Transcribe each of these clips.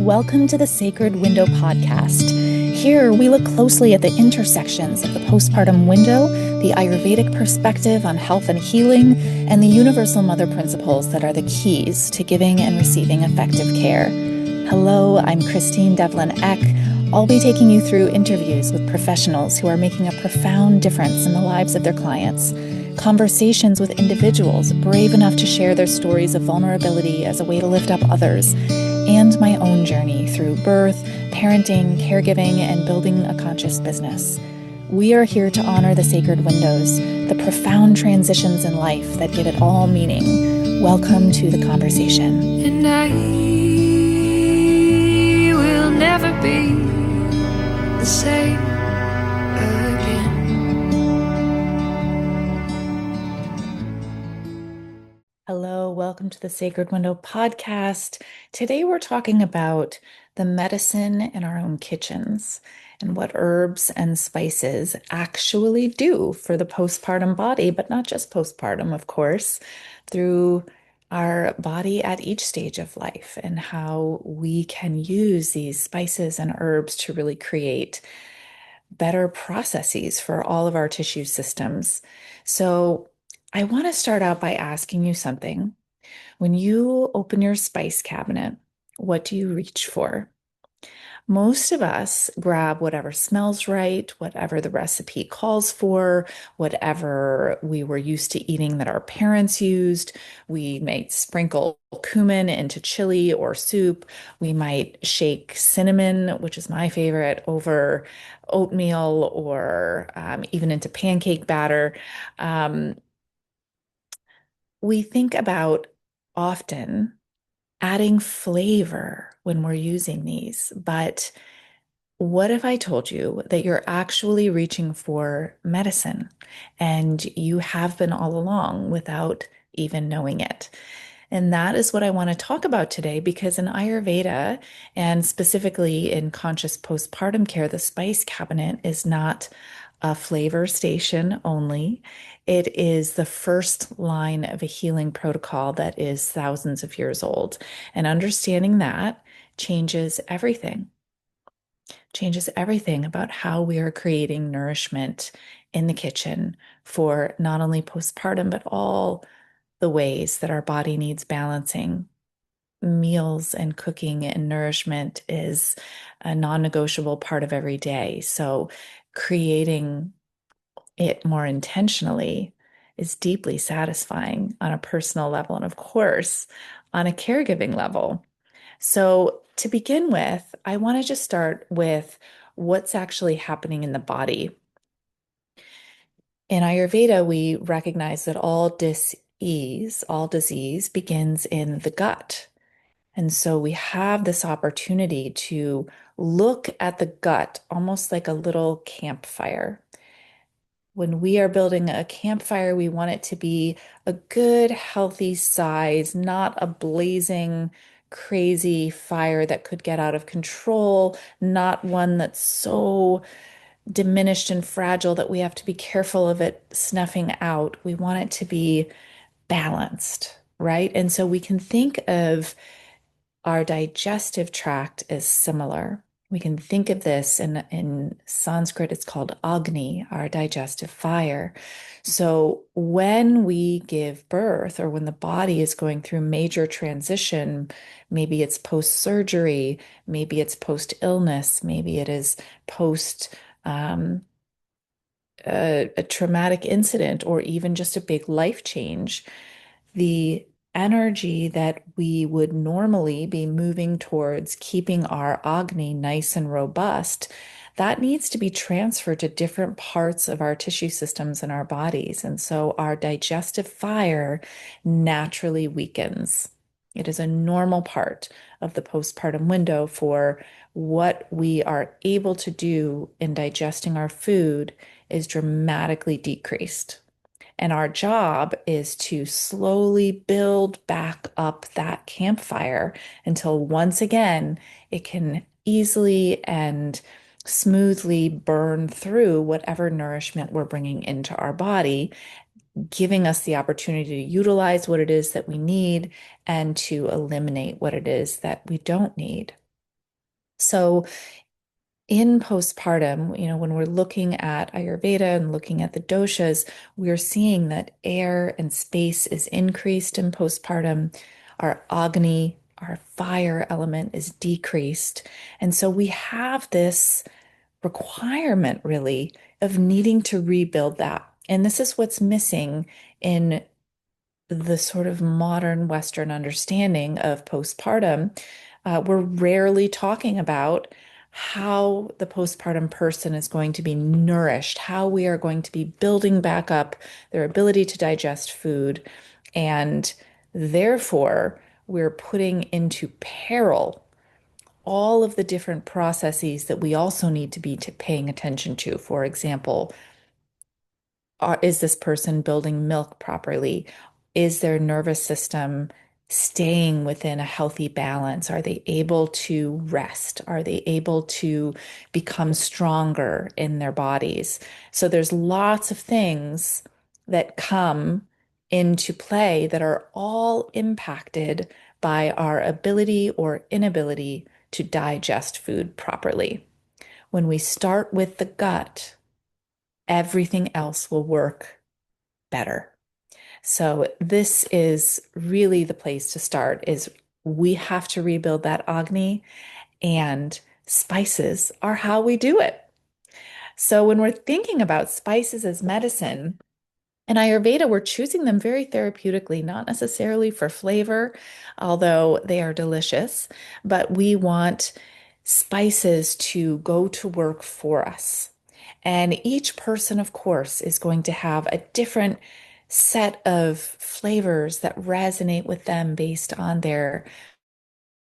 Welcome to the Sacred Window podcast. Here, we look closely at the intersections of the postpartum window, the Ayurvedic perspective on health and healing, and the universal mother principles that are the keys to giving and receiving effective care. Hello, I'm Christine Devlin Eck. I'll be taking you through interviews with professionals who are making a profound difference in the lives of their clients, conversations with individuals brave enough to share their stories of vulnerability as a way to lift up others, and my own journey through birth, parenting, caregiving, and building a conscious business. We are here to honor the sacred windows, the profound transitions in life that give it all meaning. Welcome to the conversation. And I will never be the same again. Hello, welcome to the Sacred Window podcast. Today we're talking about the medicine in our own kitchens and what herbs and spices actually do for the postpartum body, but not just postpartum, of course, through our body at each stage of life, and how we can use these spices and herbs to really create better processes for all of our tissue systems. So I want to start out by asking you something. When you open your spice cabinet, what do you reach for? Most of us grab whatever smells right, whatever the recipe calls for, whatever we were used to eating that our parents used. We might sprinkle cumin into chili or soup. We might shake cinnamon, which is my favorite, over oatmeal or even into pancake batter. Um, we think about often adding flavor when we're using these, but what if I told you that you're actually reaching for medicine and you have been all along without even knowing it? And that is what I want to talk about today, because in Ayurveda, and specifically in conscious postpartum care, the spice cabinet is not a flavor station only. It is the first line of a healing protocol that is thousands of years old. And understanding that changes everything about how we are creating nourishment in the kitchen for not only postpartum, but all the ways that our body needs balancing. Meals and cooking and nourishment is a non-negotiable part of every day. So creating it more intentionally is deeply satisfying on a personal level, and of course, on a caregiving level. So, to begin with, I want to just start with what's actually happening in the body. In Ayurveda, we recognize that all disease begins in the gut. And so we have this opportunity to look at the gut almost like a little campfire. When we are building a campfire, we want it to be a good, healthy size, not a blazing, crazy fire that could get out of control, not one that's so diminished and fragile that we have to be careful of it snuffing out. We want it to be balanced, right? And so we can think of our digestive tract as similar. We can think of this in Sanskrit, it's called Agni, our digestive fire. So when we give birth, or when the body is going through major transition, maybe it's post-surgery, maybe it's post-illness, maybe it is post a traumatic incident, or even just a big life change, the energy that we would normally be moving towards keeping our Agni nice and robust, that needs to be transferred to different parts of our tissue systems in our bodies. And so our digestive fire naturally weakens. It is a normal part of the postpartum window for what we are able to do in digesting our food is dramatically decreased. And our job is to slowly build back up that campfire until once again it can easily and smoothly burn through whatever nourishment we're bringing into our body, giving us the opportunity to utilize what it is that we need and to eliminate what it is that we don't need. So in postpartum, when we're looking at Ayurveda and looking at the doshas, we're seeing that air and space is increased in postpartum. Our Agni, our fire element, is decreased. And so we have this requirement really of needing to rebuild that. And this is what's missing in the sort of modern Western understanding of postpartum. We're rarely talking about how the postpartum person is going to be nourished, how we are going to be building back up their ability to digest food. And therefore, we're putting into peril all of the different processes that we also need to be paying attention to. For example, is this person building milk properly? Is their nervous system staying within a healthy balance? Are they able to rest? Are they able to become stronger in their bodies? So there's lots of things that come into play that are all impacted by our ability or inability to digest food properly. When we start with the gut, everything else will work better. So this is really the place to start is we have to rebuild that Agni, and spices are how we do it. So when we're thinking about spices as medicine, in Ayurveda, we're choosing them very therapeutically, not necessarily for flavor, although they are delicious, but we want spices to go to work for us. And each person, of course, is going to have a different set of flavors that resonate with them based on their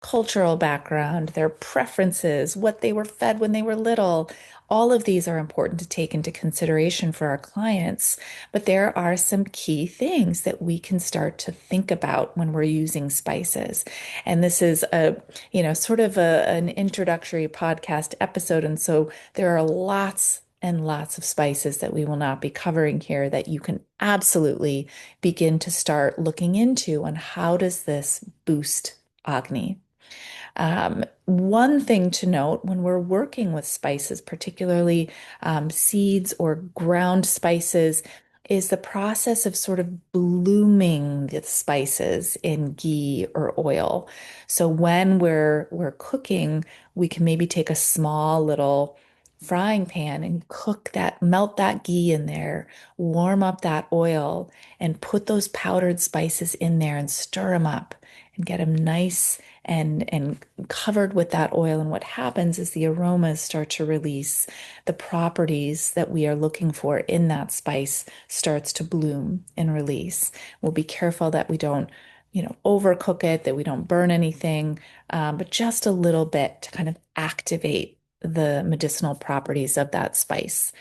cultural background, their preferences, what they were fed when they were little. All of these are important to take into consideration for our clients, but there are some key things that we can start to think about when we're using spices. And this is sort of an introductory podcast episode. And so there are lots and lots of spices that we will not be covering here that you can absolutely begin to start looking into on how does this boost Agni. One thing to note when we're working with spices, particularly seeds or ground spices, is the process of sort of blooming the spices in ghee or oil. So when we're cooking, we can maybe take a small little frying pan and melt that ghee in there, warm up that oil, and put those powdered spices in there and stir them up and get them nice and covered with that oil. And what happens is the aromas start to release. The properties that we are looking for in that spice starts to bloom and release. We'll be careful that we don't, overcook it, that we don't burn anything, but just a little bit to kind of activate the medicinal properties of that spice.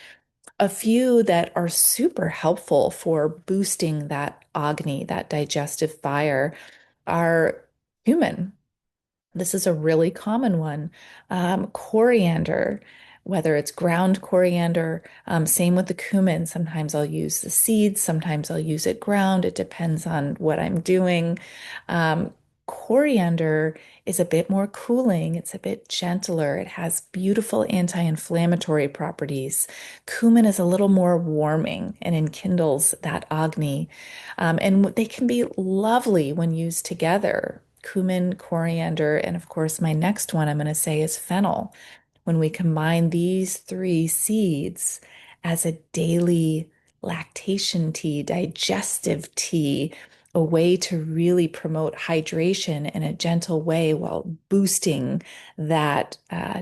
A few that are super helpful for boosting that Agni, that digestive fire, are cumin. This is a really common one. Coriander, whether it's ground coriander, same with the cumin. Sometimes I'll use the seeds, sometimes I'll use it ground. It depends on what I'm doing. Um, Coriander is a bit more cooling, it's a bit gentler, it has beautiful anti-inflammatory properties. Cumin is a little more warming and enkindles that Agni. And they can be lovely when used together. Cumin, coriander, and of course, my next one I'm going to say is fennel. When we combine these three seeds as a daily lactation tea, digestive tea, a way to really promote hydration in a gentle way while boosting that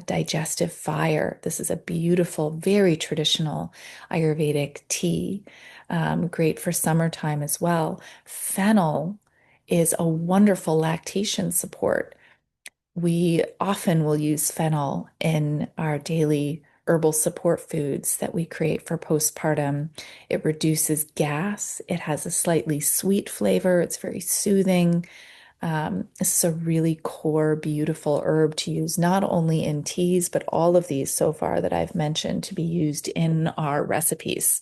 digestive fire. This is a beautiful, very traditional Ayurvedic tea, great for summertime as well. Fennel is a wonderful lactation support. We often will use fennel in our daily herbal support foods that we create for postpartum. It reduces gas. It has a slightly sweet flavor. It's very soothing. This is a really core, beautiful herb to use not only in teas, but all of these so far that I've mentioned to be used in our recipes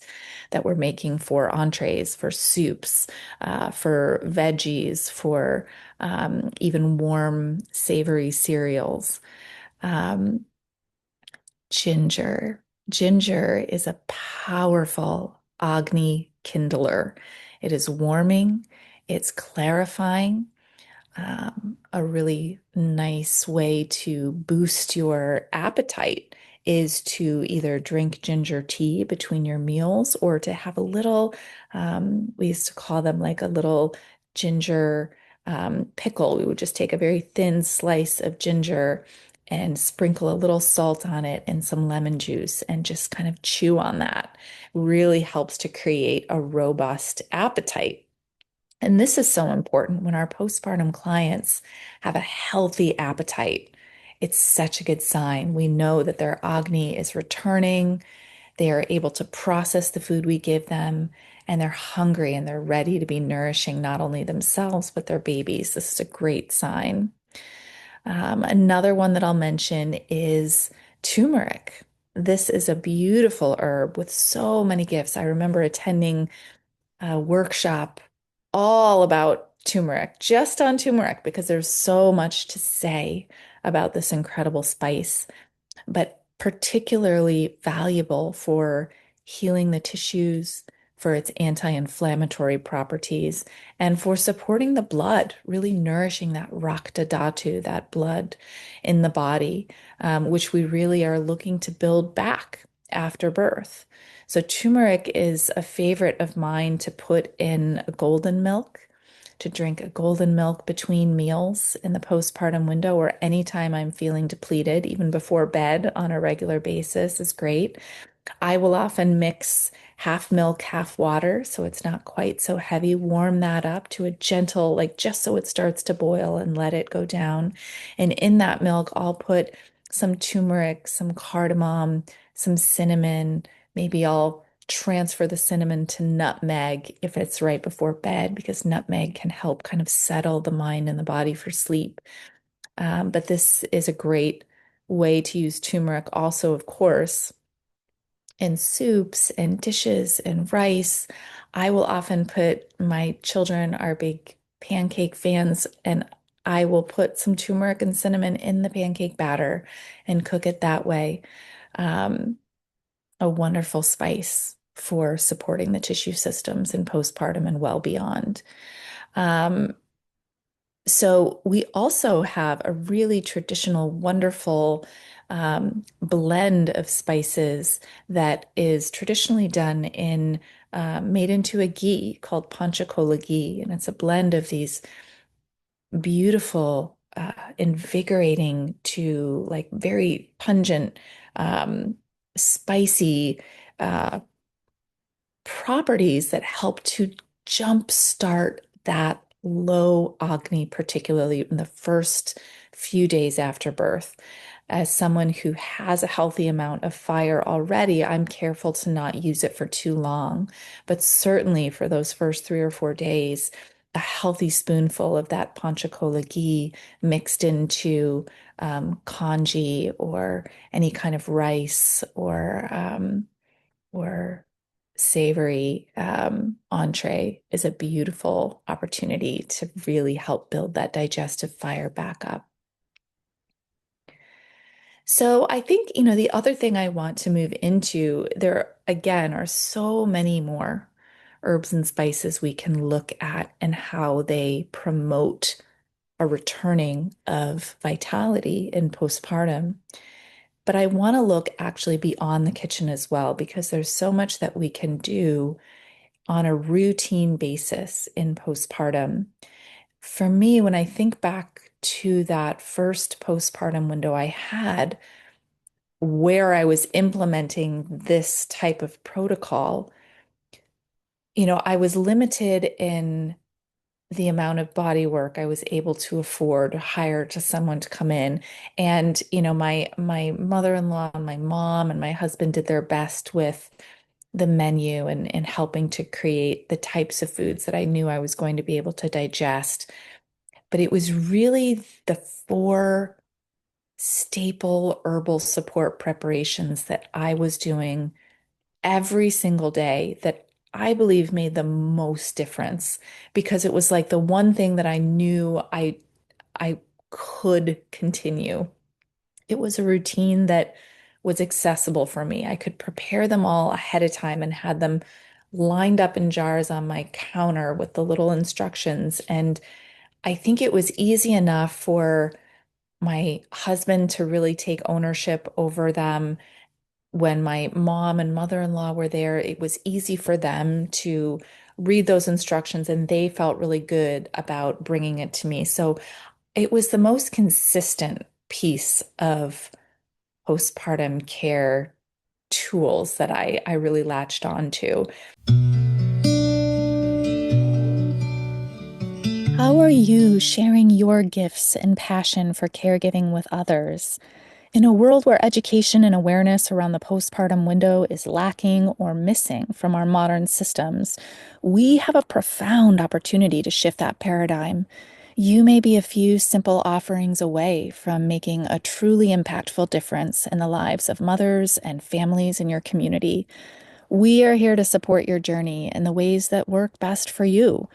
that we're making for entrees, for soups, for veggies, for even warm, savory cereals. Um, Ginger. Ginger is a powerful Agni kindler. It is warming, it's clarifying, a really nice way to boost your appetite is to either drink ginger tea between your meals or to have a little, we used to call them like a little ginger pickle. We would just take a very thin slice of ginger and sprinkle a little salt on it and some lemon juice and just kind of chew on that. Really helps to create a robust appetite. And this is so important when our postpartum clients have a healthy appetite. It's such a good sign. We know that their Agni is returning. They are able to process the food we give them, and they're hungry and they're ready to be nourishing not only themselves, but their babies. This is a great sign. Another one that I'll mention is turmeric. This is a beautiful herb with so many gifts. I remember attending a workshop all about turmeric, just on turmeric, because there's so much to say about this incredible spice, but particularly valuable for healing the tissues, for its anti-inflammatory properties, and for supporting the blood, really nourishing that rakta dhatu, that blood in the body, which we really are looking to build back after birth. So turmeric is a favorite of mine to put in a golden milk, to drink a golden milk between meals in the postpartum window or anytime I'm feeling depleted, even before bed on a regular basis is great. I will often mix half milk, half water, so it's not quite so heavy. Warm that up to a gentle, like just so it starts to boil and let it go down. And in that milk, I'll put some turmeric, some cardamom, some cinnamon. Maybe I'll transfer the cinnamon to nutmeg if it's right before bed, because nutmeg can help kind of settle the mind and the body for sleep. But this is a great way to use turmeric also, of course and soups and dishes and rice. I will often put my children are big pancake fans, and I will put some turmeric and cinnamon in the pancake batter and cook it that way. Um, a wonderful spice for supporting the tissue systems in postpartum and well beyond. Um, so we also have a really traditional, wonderful blend of spices that is traditionally done in made into a ghee called panchakola ghee, and it's a blend of these beautiful, invigorating to like very pungent, spicy uh, properties that help to jumpstart that low Agni, particularly in the first few days after birth. As someone who has a healthy amount of fire already, I'm careful to not use it for too long. But certainly for those first 3 or 4 days, a healthy spoonful of that panchakola ghee mixed into congee or any kind of rice or savory entree is a beautiful opportunity to really help build that digestive fire back up. So I think, the other thing I want to move into, there again are so many more herbs and spices we can look at and how they promote a returning of vitality in postpartum. But I want to look actually beyond the kitchen as well, because there's so much that we can do on a routine basis in postpartum. For me, when I think back to that first postpartum window I had, where I was implementing this type of protocol, I was limited in the amount of body work I was able to afford, hire to someone to come in. And, my mother-in-law and my mom and my husband did their best with the menu and helping to create the types of foods that I knew I was going to be able to digest. But it was really the four staple herbal support preparations that I was doing every single day that I believe made the most difference, because it was like the one thing that I knew I could continue. It was a routine that was accessible for me. I could prepare them all ahead of time and had them lined up in jars on my counter with the little instructions. And I think it was easy enough for my husband to really take ownership over them. When my mom and mother-in-law were there, it was easy for them to read those instructions and they felt really good about bringing it to me. So it was the most consistent piece of postpartum care tools that I really latched on to. How are you sharing your gifts and passion for caregiving with others? In a world where education and awareness around the postpartum window is lacking or missing from our modern systems, we have a profound opportunity to shift that paradigm. You may be a few simple offerings away from making a truly impactful difference in the lives of mothers and families in your community. We are here to support your journey in the ways that work best for you.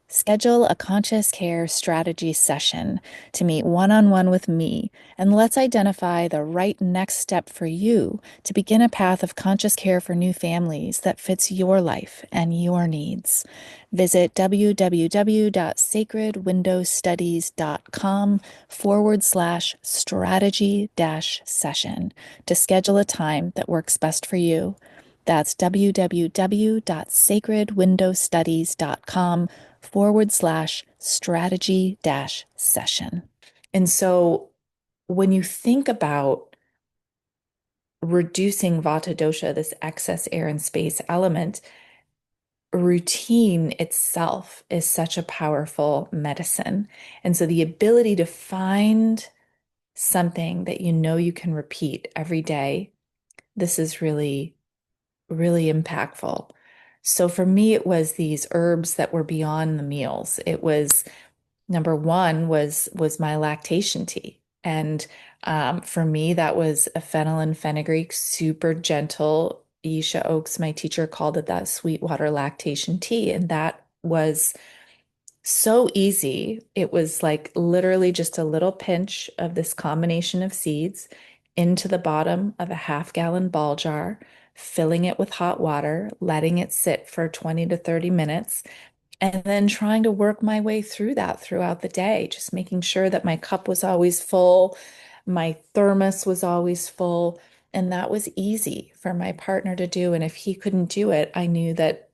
Schedule a conscious care strategy session to meet one on one with me, and let's identify the right next step for you to begin a path of conscious care for new families that fits your life and your needs. Visit www.sacredwindowstudies.com/strategy-session to schedule a time that works best for you. That's www.sacredwindowstudies.com/strategy-session. And so when you think about reducing vata dosha, this excess air and space element, routine itself is such a powerful medicine. And so the ability to find something that you know you can repeat every day, this is really, really impactful. So for me, it was these herbs that were beyond the meals. It was number one was my lactation tea. And for me, that was a fennel and fenugreek, super gentle. Isha Oaks, my teacher, called it that sweetwater lactation tea. And that was so easy. It was like literally just a little pinch of this combination of seeds into the bottom of a half-gallon ball jar, filling it with hot water, letting it sit for 20 to 30 minutes, and then trying to work my way through that throughout the day, just making sure that my cup was always full, my thermos was always full. And that was easy for my partner to do. And if he couldn't do it, I knew that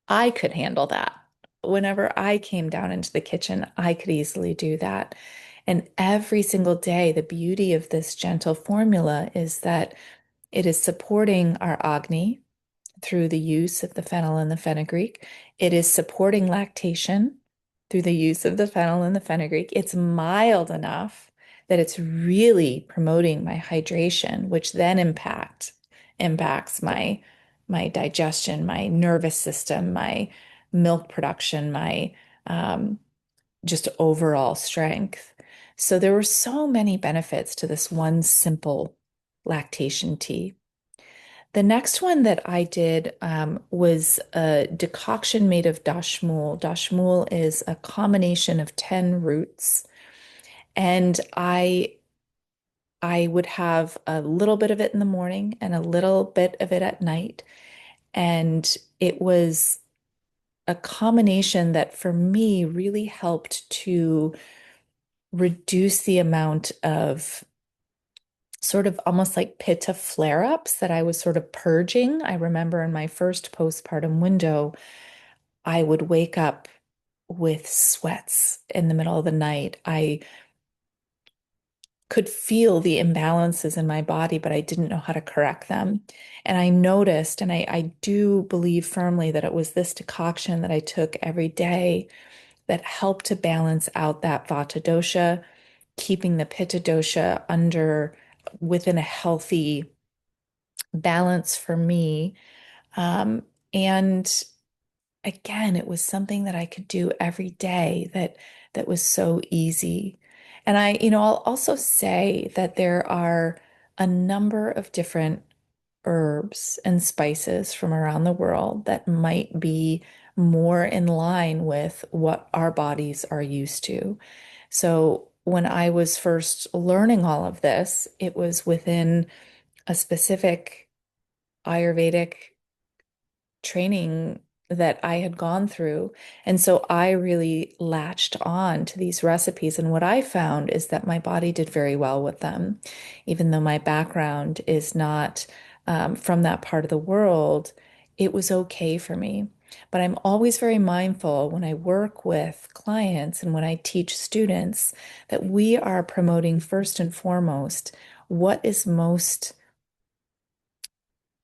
I could handle that. Whenever I came down into the kitchen, I could easily do that. And every single day, the beauty of this gentle formula is that it is supporting our Agni through the use of the fennel and the fenugreek. It is supporting lactation through the use of the fennel and the fenugreek. It's mild enough that it's really promoting my hydration, which then impacts my digestion, my nervous system, my milk production, my um, just overall strength. So there were so many benefits to this one simple lactation tea. The next one that I did was a decoction made of dashmul. Dashmul is a combination of 10 roots, and I would have a little bit of it in the morning and a little bit of it at night. And it was a combination that for me really helped to reduce the amount of sort of almost like pitta flare-ups that I was sort of purging. I remember in my first postpartum window, I would wake up with sweats in the middle of the night. I could feel the imbalances in my body, but I didn't know how to correct them. And I noticed, and I do believe firmly that it was this decoction that I took every day that helped to balance out that vata dosha, keeping the pitta dosha under within a healthy balance for me. Um, and again, it was something that I could do every day that was so easy. And I'll also say that there are a number of different herbs and spices from around the world that might be more in line with what our bodies are used to. So when I was first learning all of this, it was within a specific Ayurvedic training that I had gone through. And so I really latched on to these recipes. And what I found is that my body did very well with them. Even though my background is not from that part of the world, it was okay for me. But I'm always very mindful when I work with clients and when I teach students that we are promoting first and foremost what is most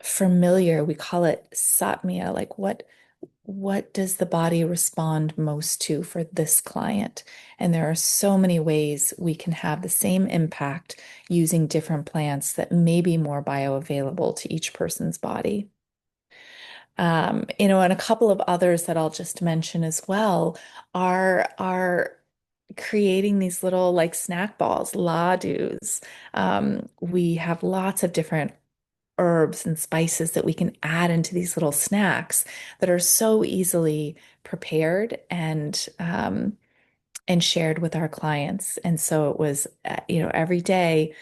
familiar. We call it satmia, like what does the body respond most to for this client? And there are so many ways we can have the same impact using different plants that may be more bioavailable to each person's body. And a couple of others that I'll just mention as well are creating these little like snack balls, ladus. We have lots of different herbs and spices that we can add into these little snacks that are so easily prepared and shared with our clients. And so it was, every day,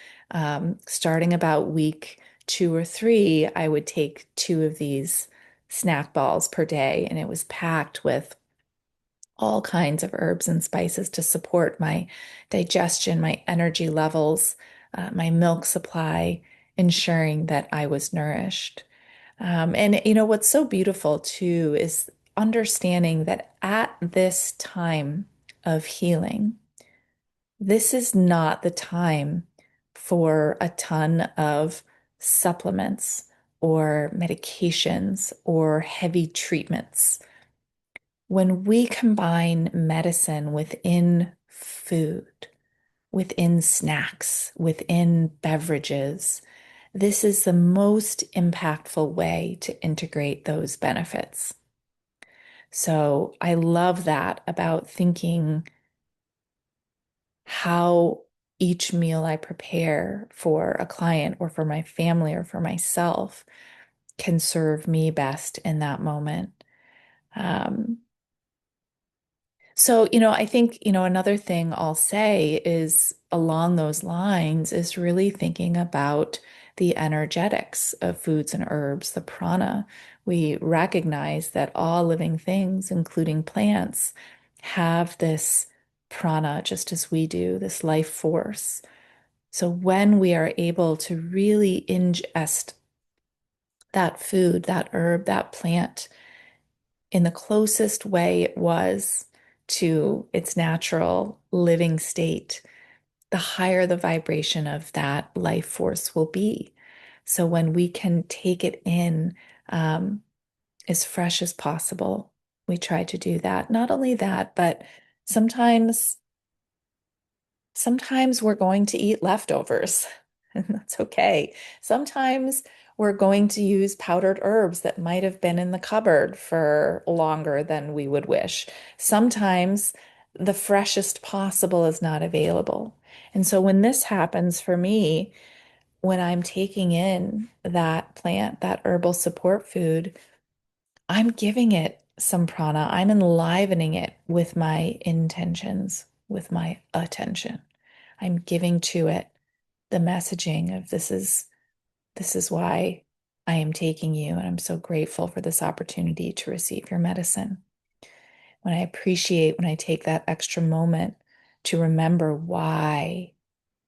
starting about week 2 or 3, I would take 2 of these snack balls per day, and it was packed with all kinds of herbs and spices to support my digestion, my energy levels, my milk supply, ensuring that I was nourished. And what's so beautiful too is understanding that at this time of healing, this is not the time for a ton of supplements or medications or heavy treatments. When we combine medicine within food, within snacks, within beverages, this is the most impactful way to integrate those benefits. So I love that about thinking how each meal I prepare for a client or for my family or for myself can serve me best in that moment. Um, So, I think, another thing I'll say is along those lines is really thinking about the energetics of foods and herbs, the prana. We recognize that all living things, including plants, have this prana just as we do, this life force. So when we are able to really ingest that food, that herb, that plant, in the closest way it was to its natural living state, the higher the vibration of that life force will be. So when we can take it in as fresh as possible, we try to do that. Not only that, but sometimes sometimes we're going to eat leftovers, and that's okay. Sometimes we're going to use powdered herbs that might have been in the cupboard for longer than we would wish. Sometimes the freshest possible is not available. And so when this happens for me, when I'm taking in that plant, that herbal support food, I'm giving it some prana. I'm enlivening it with my intentions, with my attention. I'm giving to it the messaging of this is why I am taking you, and I'm so grateful for this opportunity to receive your medicine. When I take that extra moment to remember why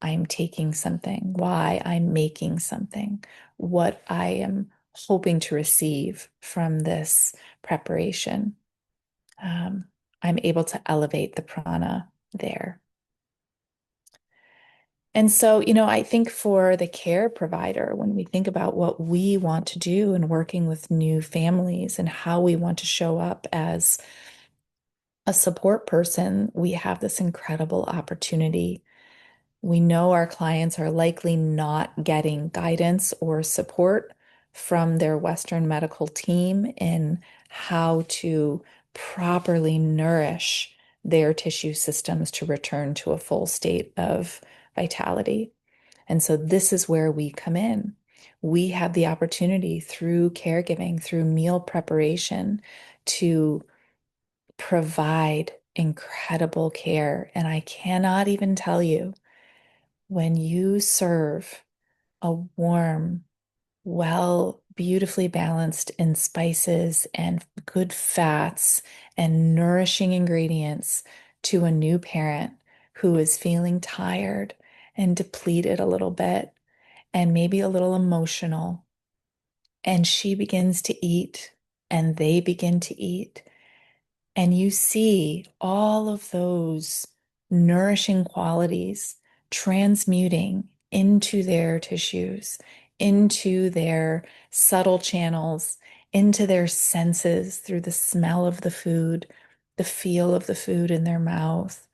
I'm taking something, why I'm making something, what I am hoping to receive from this preparation, um, I'm able to elevate the prana there. And so, I think for the care provider, when we think about what we want to do in working with new families and how we want to show up as a support person, we have this incredible opportunity. We know our clients are likely not getting guidance or support from their Western medical team in how to properly nourish their tissue systems to return to a full state of vitality. And so this is where we come in. We have the opportunity through caregiving, through meal preparation, to provide incredible care. And I cannot even tell you, when you serve a warm, well, beautifully balanced in spices and good fats and nourishing ingredients to a new parent who is feeling tired and depleted a little bit and maybe a little emotional, and she begins to eat and they begin to eat, and you see all of those nourishing qualities transmuting into their tissues, into their subtle channels, into their senses through the smell of the food, the feel of the food in their mouth.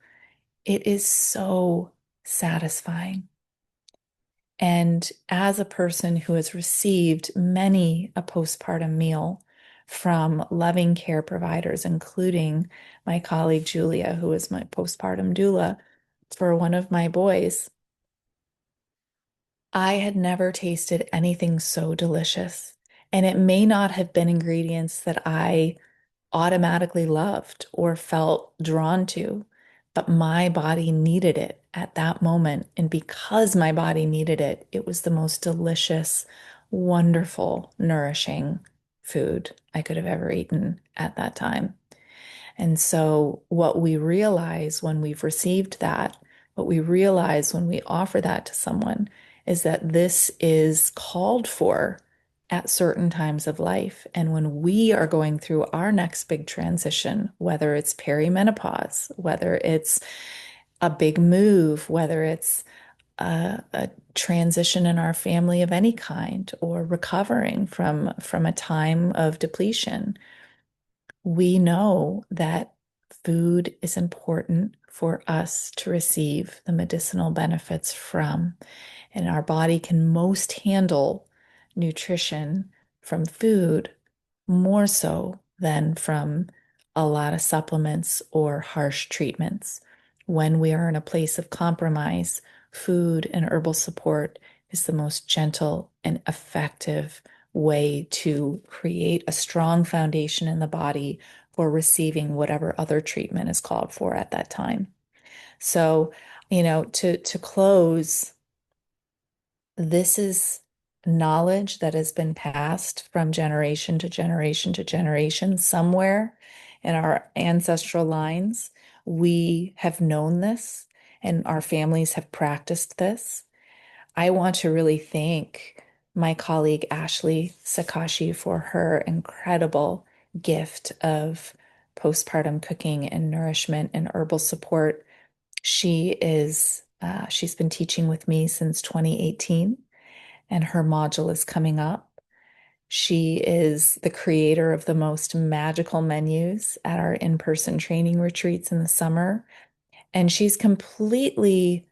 It is so satisfying. And as a person who has received many a postpartum meal from loving care providers, including my colleague Julia, who is my postpartum doula for one of my boys, I had never tasted anything so delicious. And it may not have been ingredients that I automatically loved or felt drawn to, but my body needed it at that moment. And because my body needed it, it was the most delicious, wonderful, nourishing food I could have ever eaten at that time. And so, what we realize when we've received that, what we realize when we offer that to someone, is that this is called for at certain times of life. And when we are going through our next big transition, whether it's perimenopause, whether it's a big move, whether it's a transition in our family of any kind, or recovering from a time of depletion, we know that food is important for us to receive the medicinal benefits from, and our body can most handle nutrition from food more so than from a lot of supplements or harsh treatments. When we are in a place of compromise, food and herbal support is the most gentle and effective way to create a strong foundation in the body for receiving whatever other treatment is called for at that time. So, to close, this is knowledge that has been passed from generation to generation to generation. Somewhere in our ancestral lines, we have known this and our families have practiced this. I want to really thank my colleague Ashley Sakashi for her incredible gift of postpartum cooking and nourishment and herbal support. She's been teaching with me since 2018, and her module is coming up. She is the creator of the most magical menus at our in-person training retreats in the summer, and she's completely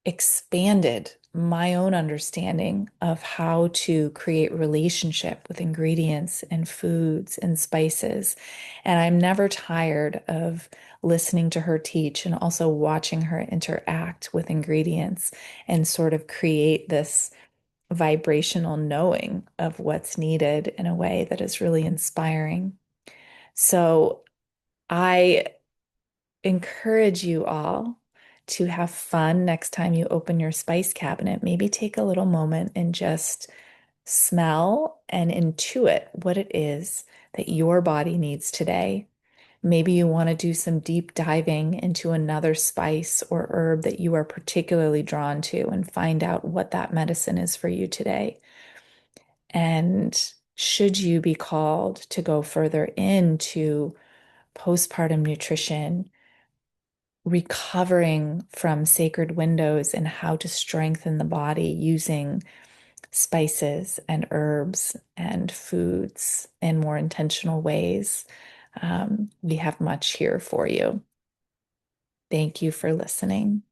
expanded my own understanding of how to create relationship with ingredients and foods and spices. And I'm never tired of listening to her teach and also watching her interact with ingredients and sort of create this vibrational knowing of what's needed in a way that is really inspiring. So I encourage you all to have fun next time you open your spice cabinet. Maybe take a little moment and just smell and intuit what it is that your body needs today. Maybe you want to do some deep diving into another spice or herb that you are particularly drawn to and find out what that medicine is for you today. And should you be called to go further into postpartum nutrition, recovering from sacred windows and how to strengthen the body using spices and herbs and foods in more intentional ways, we have much here for you. Thank you for listening.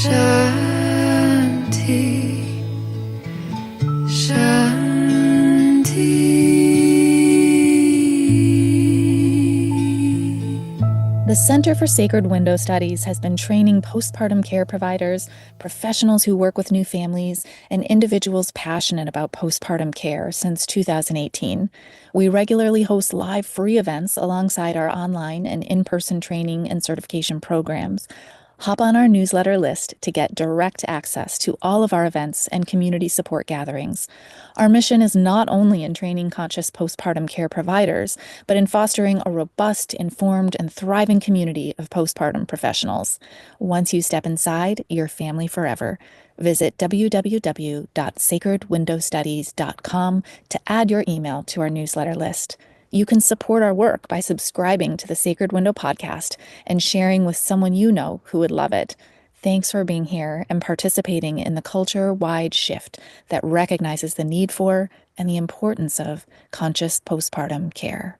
Shanti, Shanti. The Center for Sacred Window Studies has been training postpartum care providers, professionals who work with new families, and individuals passionate about postpartum care since 2018. We regularly host live free events alongside our online and in person training and certification programs. Hop on our newsletter list to get direct access to all of our events and community support gatherings. Our mission is not only in training conscious postpartum care providers, but in fostering a robust, informed, and thriving community of postpartum professionals. Once you step inside, you're family forever. Visit www.sacredwindowstudies.com to add your email to our newsletter list. You can support our work by subscribing to the Sacred Window podcast and sharing with someone you know who would love it. Thanks for being here and participating in the culture-wide shift that recognizes the need for and the importance of conscious postpartum care.